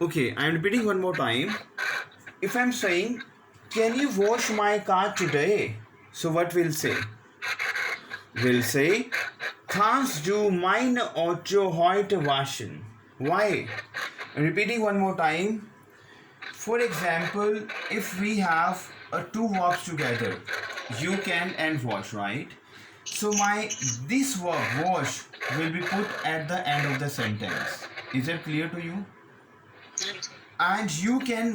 Okay, I'm repeating one more time. If I'm saying, can you wash my car today? So what we'll say? We'll say, kannst du mein Auto heute waschen? Why? I'm repeating one more time. For example, if we have two verbs together, you can and wash, right? So this verb wash will be put at the end of the sentence. Is that clear to you? And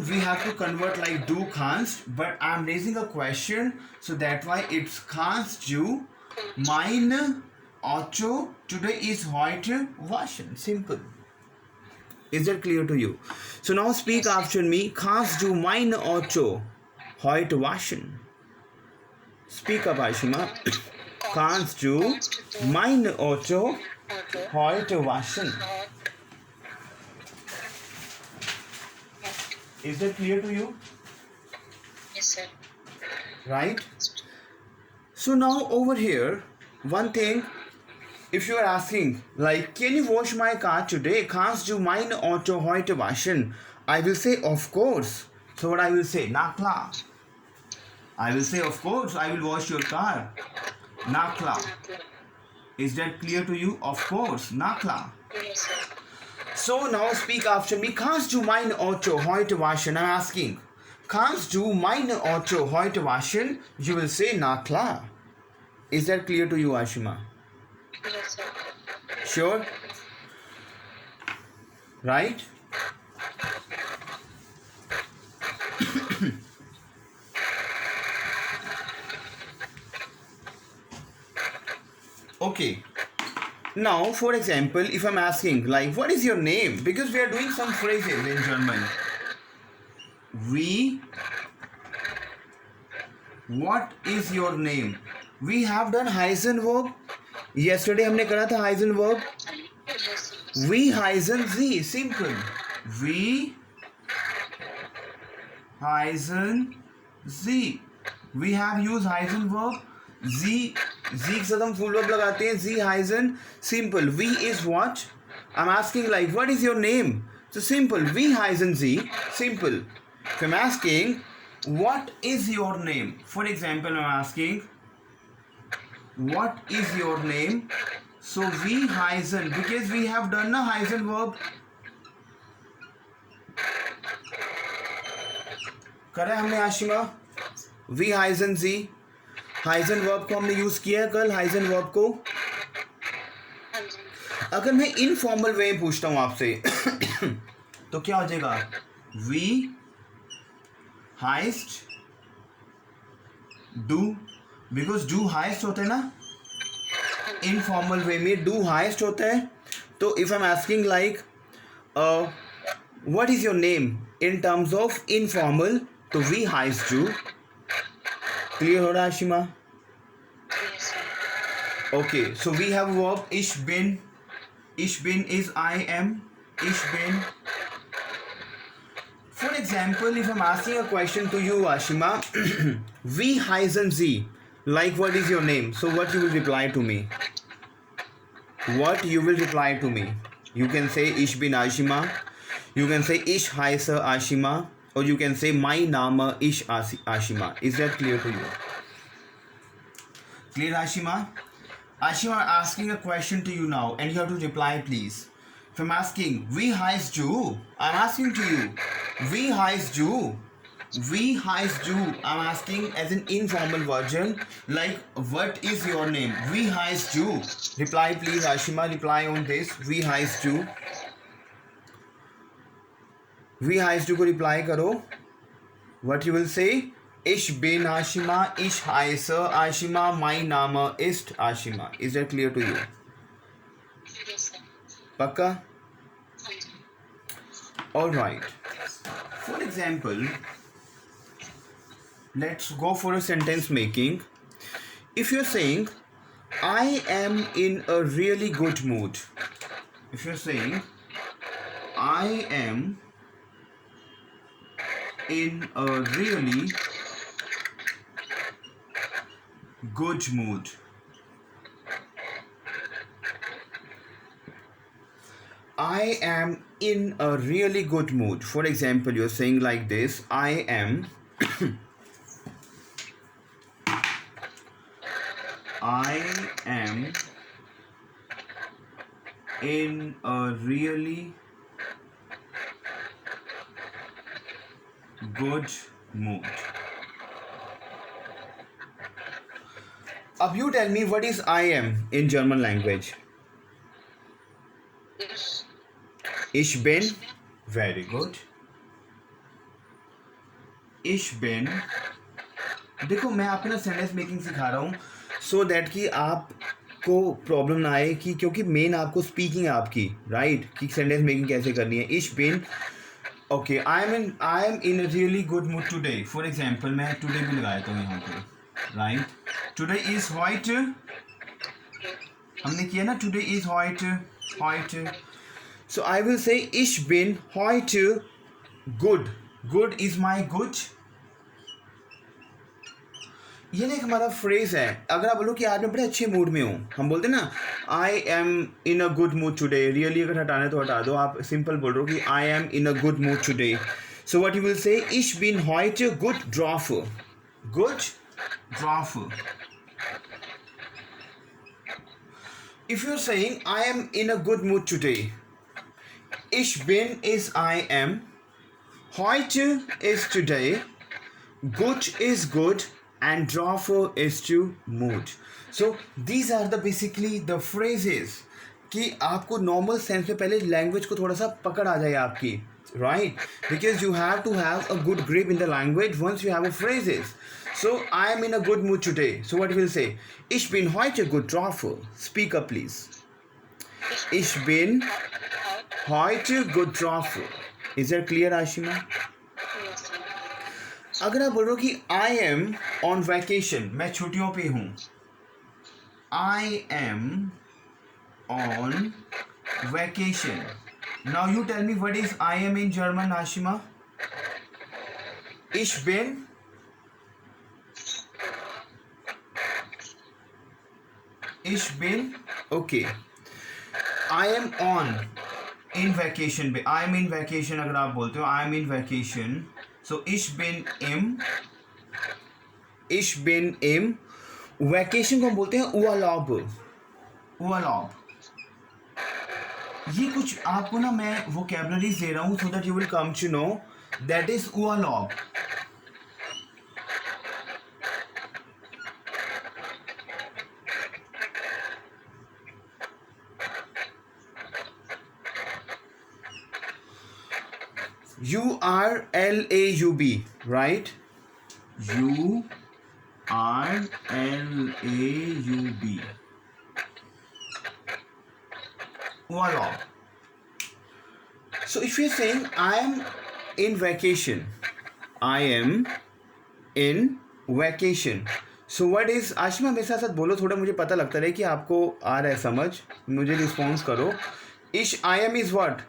we have to convert like do kannst, but I'm raising a question, so that's why it's kannst du mein Auto today is heute waschen. Simple. Is that clear to you? So now speak after me. Kannst du mein Auto heute waschen? Speak up, Ashima. Kannst du mein Auto heute waschen? Is that clear to you? Yes, sir. Right? So now over here, one thing, if you are asking, like, can you wash my car today? Kannst du mein Auto heute waschen? I will say, of course. So what I will say? Na klar. I will say, of course, I will wash your car. Na klar. Is that clear to you? Of course. Na klar. Yes, sir. So now speak after me. Kannst du mein Auto heute waschen? I'm asking. Kannst du mein Auto heute waschen? You will say, na klar. Is that clear to you, Ashima? Yes, sir. Sure? Right? Okay. Now, for example, if I'm asking, like, what is your name? Because we are doing some phrases in German. What is your name? We have done heißen verb. Yesterday हमने करा था heißen verb. Yes, We heißen sie. Simple. We heißen sie. We have used heißen verb. Sie के साथ हम full verb लगाते हैं. Sie heißen. Simple. We is what? I'm asking like, what is your name? So simple. We heißen sie. Simple. If I'm asking, what is your name? For example, I'm asking, what is your name? So we heißen, because we have done a heißen verb. करा है हमने Ashima? We heißen sie. heißen verb को हमने use किया है कल. heißen verb को अगर मैं इनफॉर्मल वे में पूछता हूँ आपसे तो क्या हो जाएगा? We heist do, because do heist होता है ना इनफॉर्मल वे में. do heist होता है. तो if I am asking like what is your name in terms of informal, तो वी heist do. क्लियर हो रहा है Ashima? yes, sir. Okay, so we have verb ich bin. Ich bin is I am. Ich bin. For example, if I'm asking a question to you, Ashima, we heißen sie. Like, what is your name? So what you will reply to me? What you will reply to me? You can say ich bin Ashima. You can say ich heiße Ashima. Or you can say my Name ist Ashima. Is that clear to you? Clear, Ashima? Ashima, I'm asking a question to you now, and you have to reply, please. If I'm asking, we heist you, I'm asking to you, we heist you. We heist you. I'm asking as an informal version, like, what is your name? We heist you. Reply, please, Ashima. Reply on this. We heist you. We heist you को reply करो. What you will say? Ich bin Ashima. Ich heiße Ashima. Mein Name ist Ashima. Is that clear to you? Yes, sir. Pakka? All right. For example, let's go for a sentence making. If you're saying, I am in a really good mood. If you're saying, I am in a really good mood. I am in a really good mood. For example, you're saying like this, I am I am in a really good mood. Ab you tell me what is I am in German language? Ich. Ich bin. Very good. Ich bin. देखो मैं आपको ना sentence making सिखा रहा हूँ so that कि आपको problem ना आए कि क्योंकि मेन आपको स्पीकिंग है आपकी राइट कि सेंटेंस मेकिंग कैसे करनी है. इश बिन okay I am in a really good mood today. For example मैं टुडे भी लगाया था यहाँ पे राइट. Today is white. हमने किया ना टुडे इज व्हाइट व्हाइट. सो आई विल से इश बिन व्हाइट गुड. गुड इज माई गुड. ये ना एक हमारा फ्रेज है. अगर आप बोलो कि आज मैं बड़े अच्छे मूड में हूँ, हम बोलते हैं ना आई am in a good mood today. Really अगर हटाना है तो हटा दो. आप सिंपल बोल रहे हो कि I am in a good mood today. So what you will say इश बिन हॉइट गुड ड्रॉफ. गुड ड्रॉफ. If you are saying I am in a good mood today, इश बिन इज आई एम, हॉइट is today, good is good, and draw is to mood. So these are the basically the phrases कि आपको normal sense में पहले language को थोड़ा सा पकड़ आ जाए आपकी right. Because you have to have a good grip in the language once you have a phrases. So I am in a good mood today. So what will say इश बिन heute गुड ड्रॉफ. Speak up please. इश बिन heute गुड ड्रॉफ. Is that clear Ashima? Yes, sir. अगर आप बोल रहे हो कि आई एम ऑन वैकेशन, मैं छुट्टियों पे हूँ. I am on vacation. Now you tell me what is I am in German Ashima? इश बिन इश बिन okay. I am on in vacation पे. आई एम इन वैकेशन अगर आप बोलते हो आई एम इन वैकेशन. सो इश बिन इम. इश बिन इम. वैकेशन को हम बोलते हैं उर्लाub. उर्लाub. ये कुछ आपको ना मैं वोकैबुलरीज दे रहा हूँ so that you will come to know that is उर्लाub. URLAUB, right? URLAUB. Voila. So if you're saying I am in vacation, I am in vacation. So what is Ashima मेरे साथ बोलो थोड़ा, मुझे पता लगता रहे कि आपको आ रहा है समझ. मुझे रिस्पॉन्स करो. इश I am is what?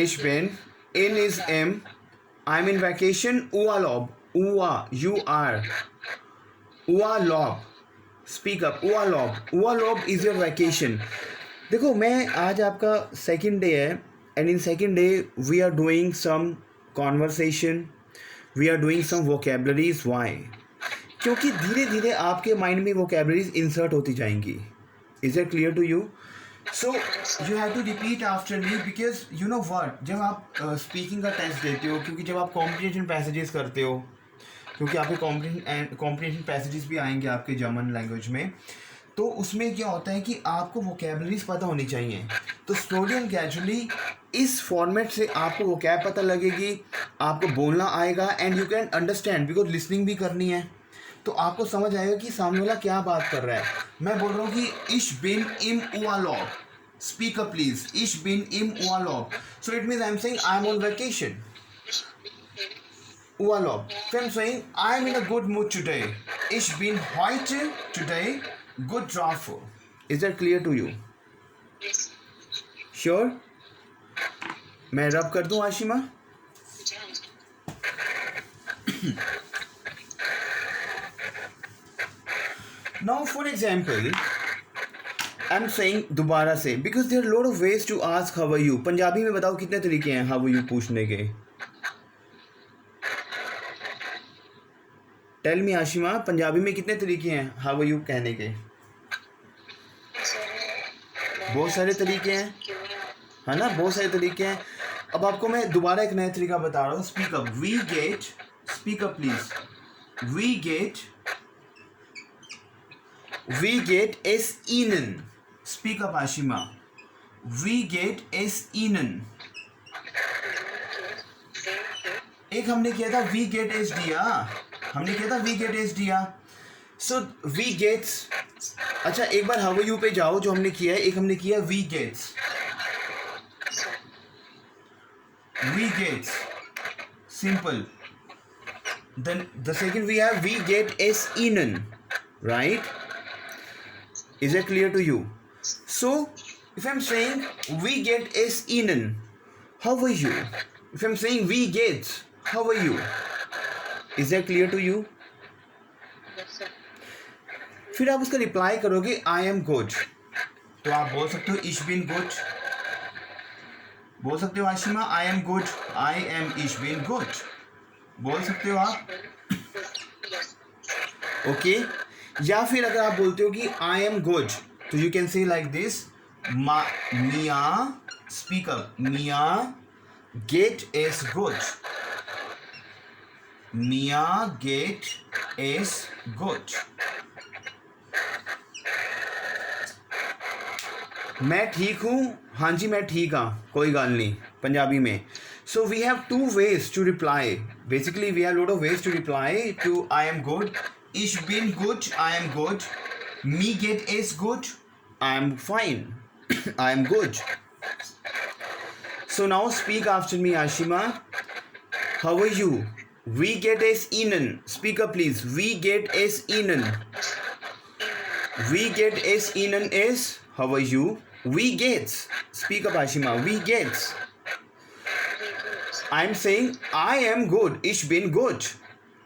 Ich bin. In is M. I'm in vacation. Urlaub. You are. Urlaub. Speak up. Urlaub. Urlaub is your vacation. देखो मैं आज आपका सेकंड डे है and in second day we are doing some conversation. We are doing some vocabularies. Why? क्योंकि धीरे धीरे आपके mind में वोकैबुलरीज इंसर्ट होती जाएंगी. Is it clear to you? So you have to repeat after me because you know what, जब आप speaking का टेस्ट देते हो, क्योंकि जब आप कॉम्प्रिहेंशन पैसेजेस करते हो, क्योंकि आपके कॉम्प्रिहेंशन पैसेजेस भी आएंगे आपके जर्मन लैंग्वेज में, तो उसमें क्या होता है कि आपको वोकैबुलरीज पता होनी चाहिए. तो स्लोली एंड ग्रेजुअली इस फॉर्मेट से आपको वोकैब पता लगेगी, आपको बोलना आएगा and you can understand because listening भी करनी है. तो आपको समझ आएगा कि सामने वाला क्या बात कर रहा है. मैं बोल रहा हूँ कि इश बिन इम उर्लाub. Speak up please. इश बिन इम उर्लाub. So it means I am saying I am on vacation. Urlaub. So I'm saying I'm in a good mood today. Ich bin heute today good drauf. Is that clear to you? Yes. Sure? मैं rub कर दूं Ashima? Now for example, I am saying दोबारा से, because there lot of ways to ask how are you. Punjabi में बताओ कितने तरीके हैं हाउ आर यू पूछने के. टेल मी आशिमा, पंजाबी में कितने तरीके हैं हाउ आर यू कहने के. बहुत सारे तरीके हैं, है ना, बहुत सारे तरीके हैं. अब आपको मैं दोबारा एक नया तरीका बता रहा हूँ. Speak up. वी गेट, स्पीक अप प्लीज. वी गेट एस ईनन. Speak up Ashima. वी गेट एस ईनन. एक हमने किया था वी गेट एस दिया, हमने किया था वी गेट एस दिया. सो वी गेट्स. अच्छा एक बार हाउ आर यू पे जाओ, जो हमने किया है. एक हमने किया वी गेट्स. We gets, simple. Then the second we have we get s eaten, right? Is that clear to you? So if I'm saying we get s eaten, how are you? If I'm saying we get, how are you? Is that clear to you? Yes, sir. फिर आप उसका reply करोगे आई am good. तो आप बोल सकते हो इश बिन गुड. बोल सकते हो Ashima I am good. I am इश बिन गुड. बोल सकते हो आप. Yes. ओके. या फिर अगर आप बोलते हो कि आई एम गुड, तो you can say like this. मिया, स्पीक अप. मिया गेट एस गुड. मिया गेट एस गुड. मैं ठीक हूँ. हाँ जी मैं ठीक हाँ, कोई गल नहीं, पंजाबी में. So we have two ways to reply. Basically we have lot of ways to reply to I am good. इश बिन गुड, आई एम गुड. मी गेट इज गुड, I am fine. I am good. So now speak after me Ashima. How are you? वी गेट इज ईनन. Speak up please. वी गेट इज ईनन. We get is Enan is how are you? We gets. Speak up Ashima. We gets. I'm saying I am good. Ish been good.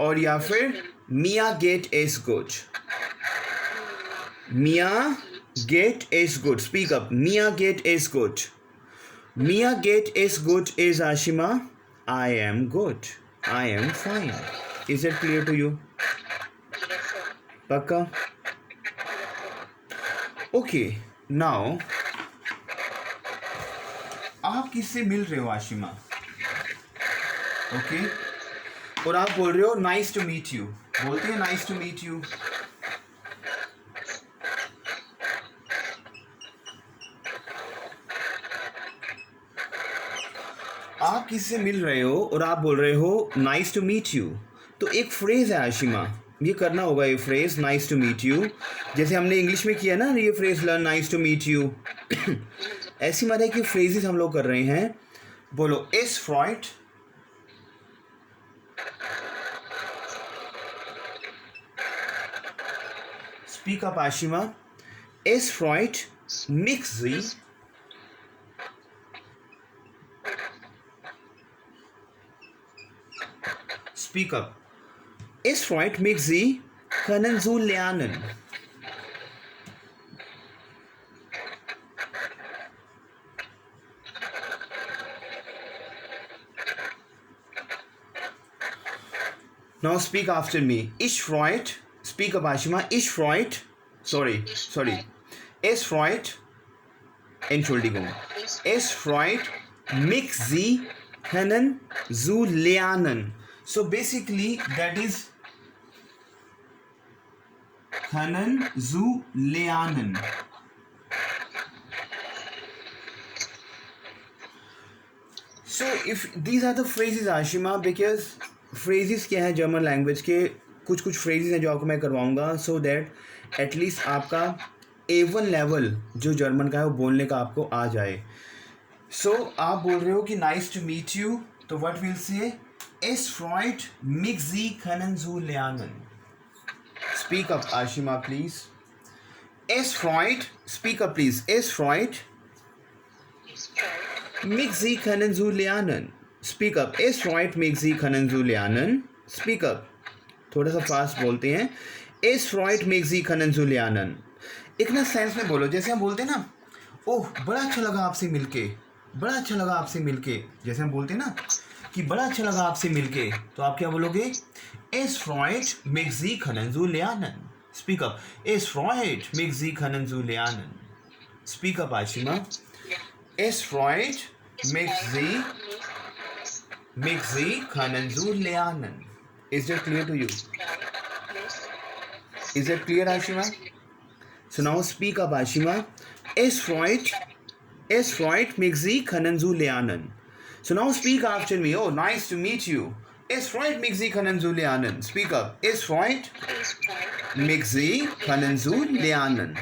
और या फिर Mia get is good. Mia get is good. Speak up. Mia get is good. Mia get is good is Ashima. I am good. I am fine. Is it clear to you? Yes, sir. Pakka? Okay. Now आप किससे मिल रहे हो Ashima? Okay. और आप बोल रहे हो nice to meet you. बोलते हैं नाइस टू मीट यू. आप किससे मिल रहे हो और आप बोल रहे हो नाइस टू मीट यू. तो एक फ्रेज है आशिमा, ये करना होगा. ये phrase nice to meet you, जैसे हमने इंग्लिश में किया ना ये phrase learn nice to meet you. ऐसी मतलब कि फ्रेजेस हम लोग कर रहे हैं. बोलो इस फ्रॉइट. Speak up Ashima. इस फ्रॉइट मिक्स जी. Speak up. Ist freut mich, Sie können so lernen. Now speak after me. Ich freut. Speak up Ashima. Ich freut. Sorry. Es freut. Entschuldigung. Es freut mich, Sie können so lernen. So basically that is können zu lernen. So if these are the phrases Ashima, because phrases क्या है German language के, कुछ phrases हैं जो आपको मैं करवाऊंगा, so that at least आपका A1 लेवल जो जर्मन का है वो बोलने का आपको आ जाए. So आप बोल रहे हो कि nice to meet you, तो what we'll say? Es freut mich, Sie können so lernen. Speak up, Ashima, please. Es freut. Speak up, please. Es freut mich, Sie können so lernen. Speak up. Es freut mich, Sie können so lernen. Speak up. थोड़ा सा fast बोलते हैं. Es freut mich, Sie können so lernen. एक ना sense में बोलो, जैसे हम बोलते हैं ना, ओह बड़ा अच्छा लगा आपसे मिलके, बड़ा अच्छा लगा आपसे मिलके, जैसे हम बोलते हैं ना कि बड़ा अच्छा लगा आपसे मिलके, तो आप क्या बोलोगे? Es freut mich Sie können zu lernen. Speak up. Es freut mich Sie können zu lernen. Speak up, Ashima. Es freut mich Sie können zu lernen. Is that clear to you? Is that clear, Ashima? So now speak up, Ashima. Es freut mich Sie können zu lernen. So now speak after me. Oh, nice to meet you. Es freut mich Sie können zu lernen. Speak up. Es freut mich Sie können zu lernen.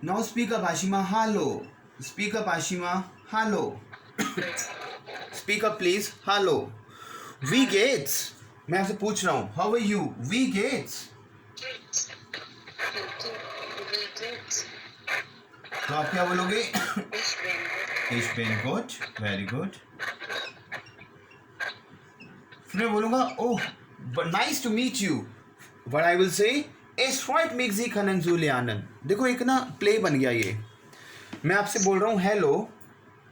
Now speak up, Ashima. Hello. Speak up, Ashima. Hello. Speak up, please. Hello. Wie geht's? मैं आपसे पूछ रहा हूँ. How are you? Wie geht's? तो आप क्या बोलोगे? Ich bin gut. Very good. फिर मैं बोलूँगा, oh, but nice to meet you. What I will say? Es freut mich Sie können zu lernen. देखो एक ना प्ले बन गया ये. मैं आपसे बोल रहा हूँ hello,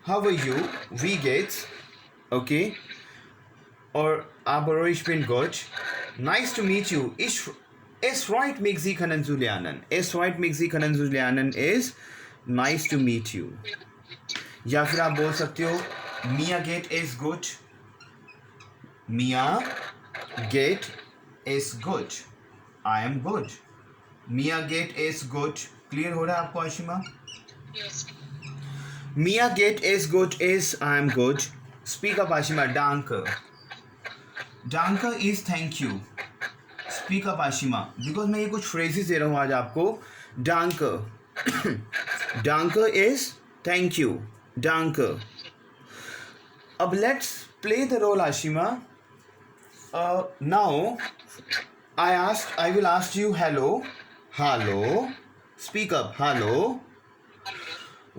how are you? Wie geht's? Okay. और आप बोल रहे हो ich bin gut. Nice to meet you. Es freut mich Sie können zu lernen. Es freut mich Sie können zu lernen is nice to meet you. या फिर आप बोल सकते हो Mia geht is good. Mia geht is good. I am good. Mia geht is good. Clear हो रहा है आपको Ashima? Yes. Mia geht is good is I am good. Speak up, Ashima. Danke. Danke is thank you. Speak up, Ashima. Because मैं ये कुछ phrases दे रहा हूँ आज आपको. Danke. Danke is thank you. Danke. अब let's play the role, Ashima. Now I will ask you hello. Hello. Speak up. Hello.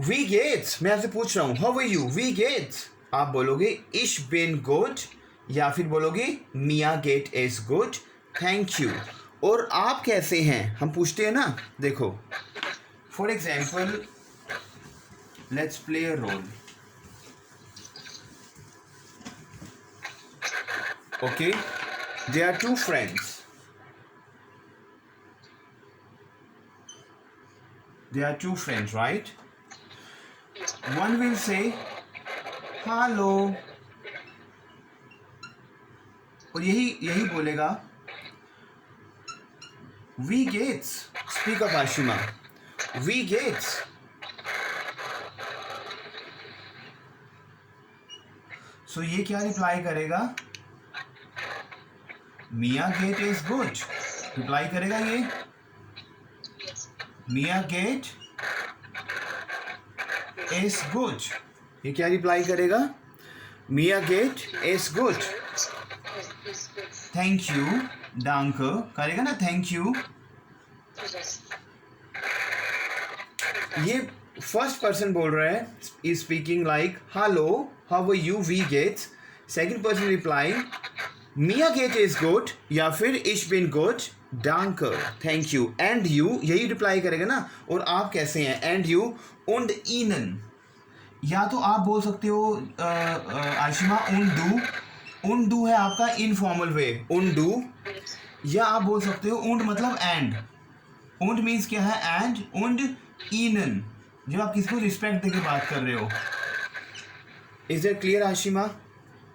Wie geht's? मैं आपसे पूछ रहा हूँ. How are you? Wie geht's? आप बोलोगे Ich bin gut या फिर बोलोगे Mia geht is good. Thank you. और आप कैसे हैं? हम पूछते हैं ना. देखो. For example, let's play a role. Okay. There are two friends. There are two friends, right? One will say hello और यही बोलेगा Wie geht's? Speak up, Ashima. Wie geht's? So ये क्या रिप्लाई करेगा? Mia geht is good. Reply करेगा ये? Mia geht is good. ये क्या रिप्लाई करेगा? Mia geht is good. Thank you. Danke. करेगा ना thank you. ये फर्स्ट पर्सन बोल रहा है. Is speaking like hello, how are you? Wie geht's? Second person reply Mia geht is good या फिर Ich bin gut. Danke. Thank you. And you यही reply करेगा ना. और आप कैसे हैं? And you und Ihnen. या तो आप बोल सकते हो Ashima und du. Und du है आपका इनफॉर्मल वे. Und du. या आप बोल सकते हो und मतलब and. Und मीन्स क्या है? and. Und Ihnen जब आप किसी को रिस्पेक्ट देके बात कर रहे हो. Is that clear, Ashima?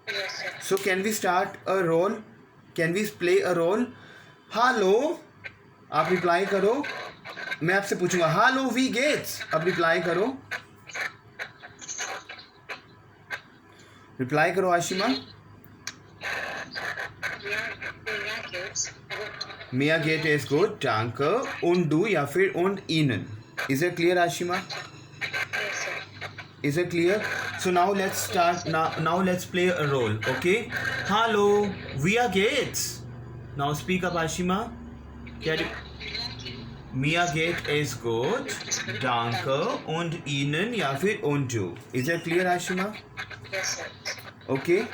Yes, sir. So can we start a role? Can we play a role? Hello. आप रिप्लाई करो. मैं आपसे पूछूंगा Hello, wie geht's? अब रिप्लाई करो. रिप्लाई करो Ashima. Mia geht is good. Danke. Und du या फिर und Ihnen. Is it clear, Ashima? Yes, sir. Is it clear? So now let's start. Now let's play a role. Okay. Hello. Wie geht's? Now speak up, Ashima. Mia geht is good. Danke. Und Ihnen या फिर und du. Is that clear, Ashima? Yes, sir. Okay.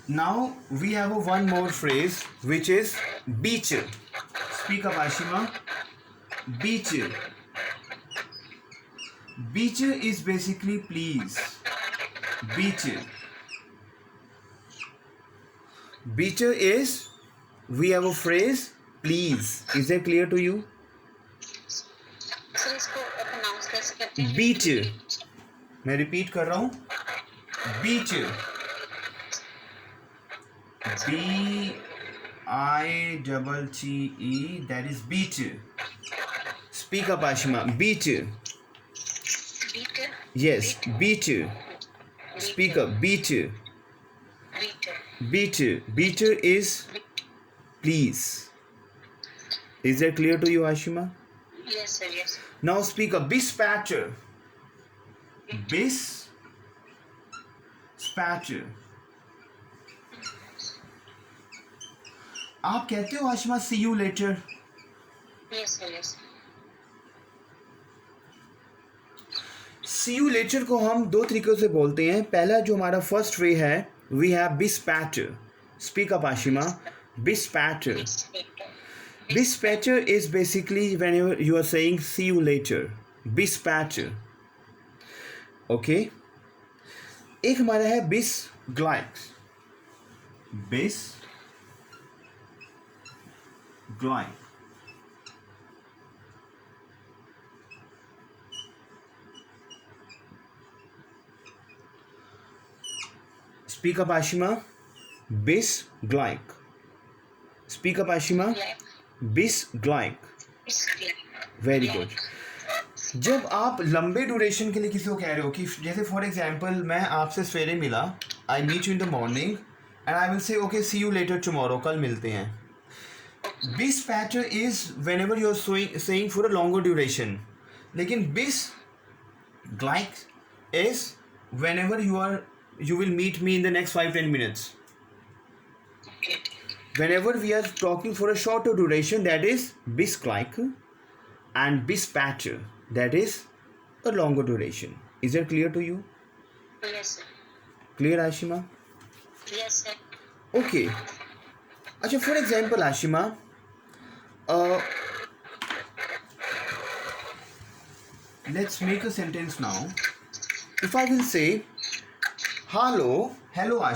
Now we have a one more phrase which is beach. Speak up, Ashima. Beach. Beach is basically please. Beach. Beach is, we have a phrase please. Is that clear to you? Sir इसको pronounce कैसे करते हैं? Beach. मैं repeat कर रहा हूँ. Beach. BICCE. That is beach. Speak up, Ashima. Beach. Beat. Yes, beach. Speak up. Beach. Beat. Beach. Beach is please. Is that clear to you, Ashima? Yes sir, yes. Now speak up. Dispatcher. Dispatcher. आप कहते हो Ashima see you later? Yes sir, yes. See you later को हम दो तरीकों से बोलते हैं. पहला जो हमारा फर्स्ट वे है, we have dispatcher. Speak up Ashima. Dispatcher. Dispatcher is basically whenever you are saying see you later. Dispatcher. Okay. एक हमारा है bis glide. Bis glide. Speak up Ashima. Bis glide. Speak up Ashima. Bis glide. Very good. जब आप लंबे duration के लिए किसी को कह रहे हो कि जैसे फॉर एग्जांपल मैं आपसे सवेरे मिला, I meet you in the morning and I will say okay see you later tomorrow, कल मिलते हैं. Dispatcher is whenever you are saying for a longer duration. लेकिन बिस ग्लाइक is whenever you will meet me in the next 5-10 minutes. Whenever we are talking for a shorter duration, that is bisglike, and dispatcher, that is a longer duration. Is that clear to you? Yes sir. Clear, Ashima? Yes sir. Okay. अच्छा, for example, Ashima, let's make a sentence now. If I will say, hello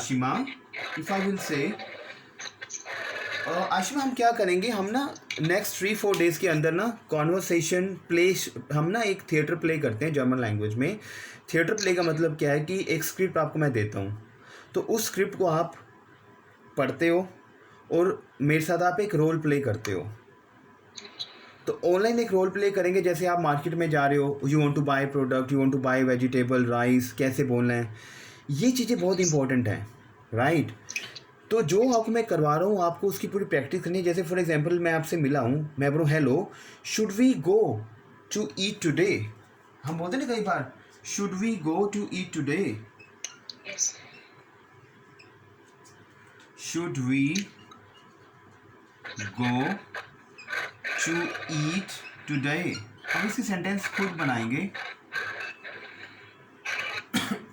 Ashima. If I will say, Ashima हम क्या करेंगे, हम ना next 3-4 days के अंदर ना conversation play, हम ना एक थिएटर प्ले करते हैं जर्मन लैंग्वेज में. थिएटर प्ले का मतलब क्या है कि एक स्क्रिप्ट आपको मैं देता हूँ, तो उस स्क्रिप्ट को आप पढ़ते हो और मेरे साथ आप एक रोल प्ले करते हो. तो ऑनलाइन एक रोल प्ले करेंगे. जैसे आप मार्केट में जा रहे हो, you want to buy product, you want to buy vegetable, rice, कैसे बोलना है, ये चीज़ें बहुत इंपॉर्टेंट हैं, राइट? तो जो आपको मैं करवा रहा हूँ, आपको उसकी पूरी प्रैक्टिस करनी है. जैसे फॉर एग्जांपल मैं आपसे मिला हूँ, मैं बोलूँ hello, should we go to eat today. हम बोलते हैं ना कई बार, should we go to eat today. Yes. Should we go to eat today. हम इसकी सेंटेंस खुद बनाएंगे.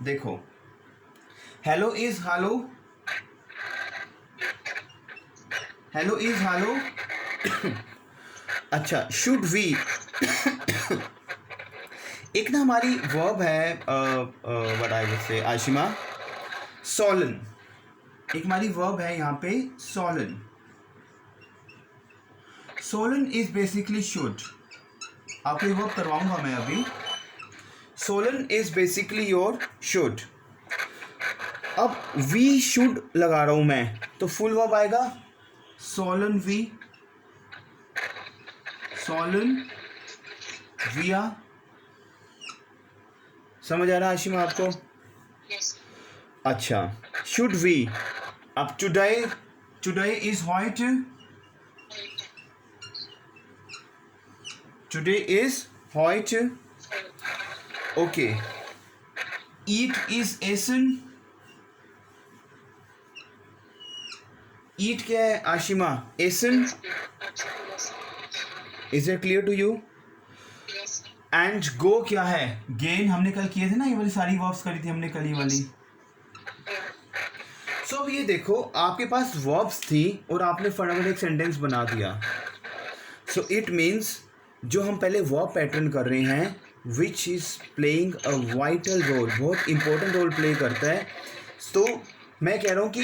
देखो, hello is hello. Hello is hello. अच्छा, शुड वी एक ना हमारी वर्ब है, what I would say Ashima, Solan. एक हमारी वर्ब है यहाँ पे Solan. Solan is basically should. आपको ये वर्ब करवाऊंगा मैं अभी. Solan is basically your should. अब वी शुड लगा रहा हूँ मैं, तो फुल वर्ब आएगा सोलन वी, सोलन विया. समझ आ रहा है आशिमा आपको? यस. अच्छा, शुड वी. अब टुडे इज व्हाइट. टुडे इज व्हाइट. ओके. ईट इज एसन. ईट क्या है आशिमा? एसन. Is it clear to you? Yes. And go क्या है? गेन. हमने कल किए थे ना, ये वाली सारी वर्ब्स करी थी हमने कल, ये वाली. सो अब ये देखो, आपके पास वर्ब्स थी और आपने फटाफट एक सेंटेंस बना दिया. सो इट मीन्स जो हम पहले वर्ब पैटर्न कर रहे हैं which is playing a vital role, बहुत इंपॉर्टेंट रोल प्ले करता है. तो मैं कह रहा हूँ कि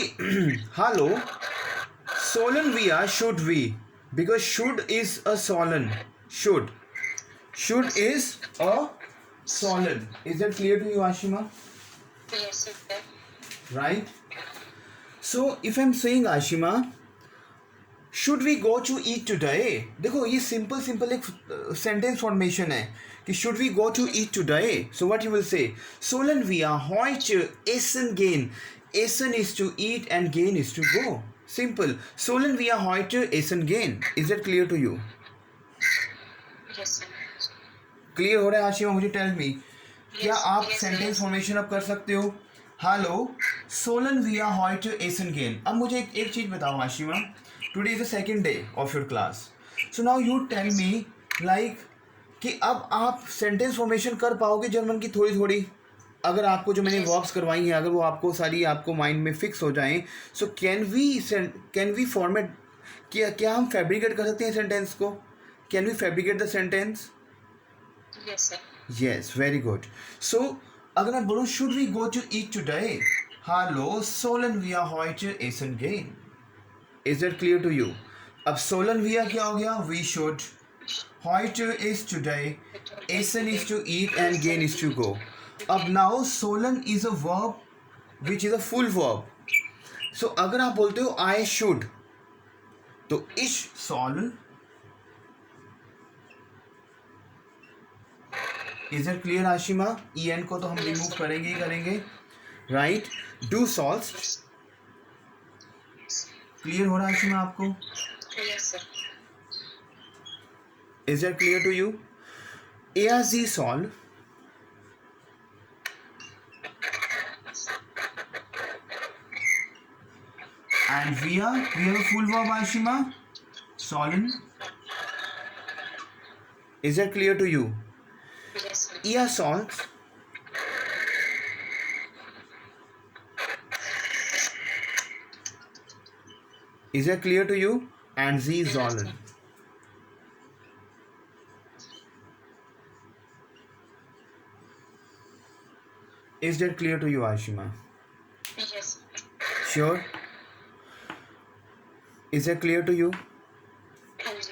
हेलो सोलन we are should we, because should is a सोलन. शुड इज अ सोलन. Is that clear to you Ashima? Yes, sir. Right? So if I'm saying Ashima, should we go to eat today? देखो ये simple एक sentence formation है कि should we go to eat today? So what you will say? Sollen wir heute essen gehen? Essen is to eat and gehen is to go. Simple. Sollen wir heute essen gehen? Is that clear to you? Yes, sir. Clear हो रहा है आशिमा? मुझे tell me, क्या आप yes, sentence yes. Formation अब कर सकते हो? हेलो सोलन वी आर हॉट एसन गेन. अब मुझे एक चीज़ बताओ Ashima, today is the second day of your class. So now you tell me like कि अब आप सेंटेंस फॉर्मेशन कर पाओगे जर्मन की थोड़ी थोड़ी, अगर आपको जो मैंने वर्ब्स करवाई हैं अगर वो आपको सारी आपको माइंड में फिक्स हो जाएं. सो कैन वी फॉर्मेट, क्या हम फैब्रिकेट कर सकते हैं सेंटेंस को? Can we fabricate the sentence? Yes, sir. Yes, very good. So, अगर मैं बोलूँ should we go to eat today? Hallo, sollen wir heute essen gehen? Is that clear to you? अब sollen wir क्या हो गया? We should. Heute is today. Essen is to eat and gehen is to go. अब now sollen is a verb which is a full verb. So अगर आप बोलते हो I should, तो ich soll. Is it clear Ashima? E N को तो हम remove करेंगे ही करेंगे. राइट. Do solve. क्लियर हो रहा है आशिमा आपको? Yes, sir. Is it clear to you? ए जी सॉल्व. And we have a full verb Ashima, सॉलन. Is it clear to you? Yes, sir. Ihr sollt. Is that clear to you? And sie sollen. Is that clear to you, Ashima? Yes. Sure? Is that clear to you? Yes.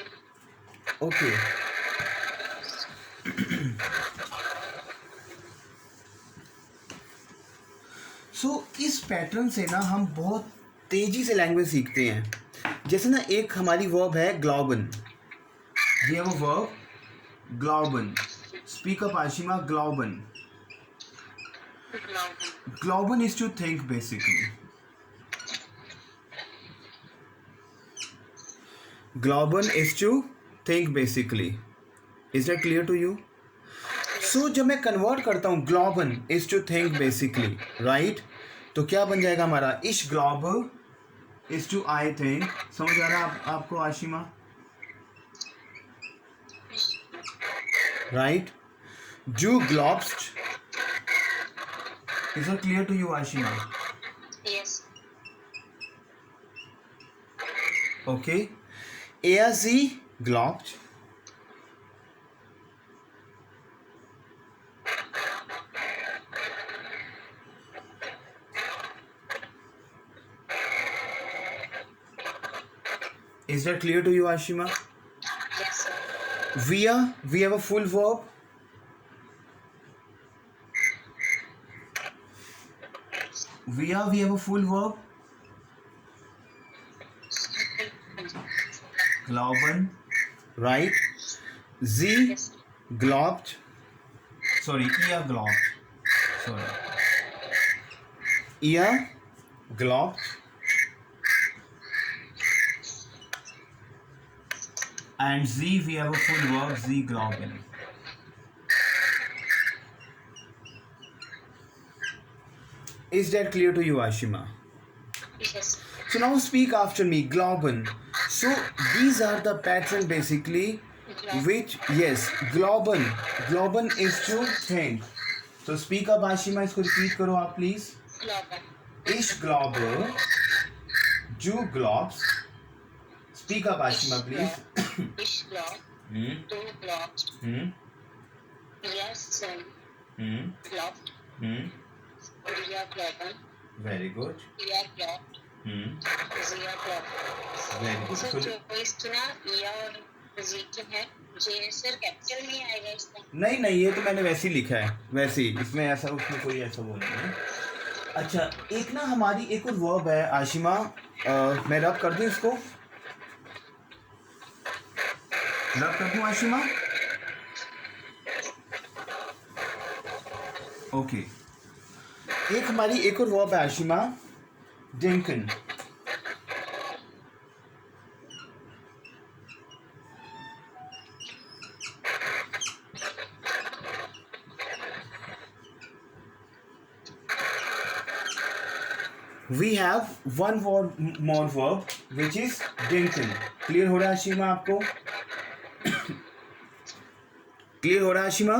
Okay. इस pattern से ना हम बहुत तेजी से language सीखते हैं. जैसे ना एक हमारी वर्ब है ग्लॉबन. वी हैव अ वर्ब ग्लॉबन. Speak up Ashima. ग्लॉबन. ग्लॉबन इज टू थिंक बेसिकली. ग्लॉबन is to think basically. Is that clear to you? So जब मैं कन्वर्ट करता हूँ ग्लॉबन is to think basically, right, तो क्या बन जाएगा हमारा? इश ग्लॉब इज टू आई थिंक. समझ आ रहा है आपको आशिमा? राइट. जू ग्लॉब्स्ट. Is it clear to you Ashima? Yes. Okay. Er sie glaubt. Is that clear to you, Ashima? Yes, sir. We have a full verb. We have a full verb. Glauben, right? Sie Yes. glaubt. Sorry, ihr glaubt. Sorry. Ihr glaubt. And sie, we have a full verb, sie glauben. Is that clear to you, Ashima? Yes. So now speak after me, glauben. So these are the pattern basically which, yes, glauben. Glauben is to think. So speak up Ashima, इसको repeat करो आप please. Glauben. Ich glaube, du glaubst. Speak up, Ashima, please. Ich glaube, Hmm. du glaubst, Hmm. wir sind Hmm. glaubt, Hmm. wir glauben, Very good. ihr glaubt, Hmm. sie glaubt. Very good. Sir So, choice की ना या और जी की है जे sir capital नहीं आएगा इसमें नहीं ये तो मैंने वैसे ही लिखा है, वैसे ही इसमें ऐसा उसमें कोई ऐसा वो नहीं है। अच्छा, एक ना हमारी एक और वर्ब है आशिमा, मैं रब कर दूं इसको, रब कर दूं आशिमा? ओके, एक हमारी एक और वर्ब है Ashima, denken. We have one more verb which is denken. Clear हो रहा है आशिमा आपको? क्लियर हो रहा है आशिमा?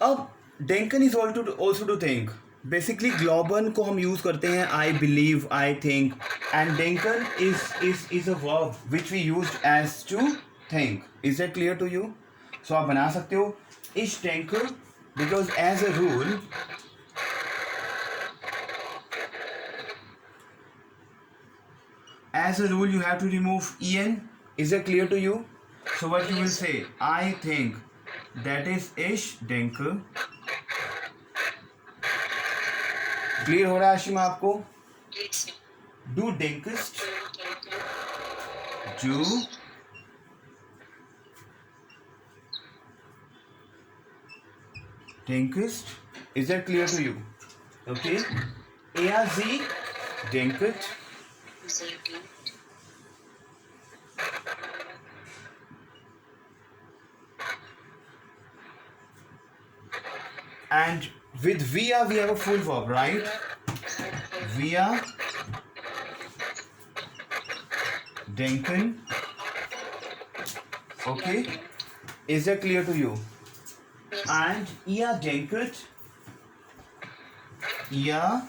अब denken is also to think. Basically ग्लोबन को हम यूज करते हैं I believe, I think, and denken is a verb which we used as to think. Is that clear to you? So आप बना सकते हो ich denke because as a rule you have to remove en. Is that clear to you? So what you will say, I think, that is ich denke. Clear हो रहा है आशिमा आपको? Du denkst, du denkst. Is that clear to you? Okay. Er, sie denket. sie denkt And with wir we have a full verb, right? Wir denken. Okay. Is that clear to you? yes And ihr denket. Ihr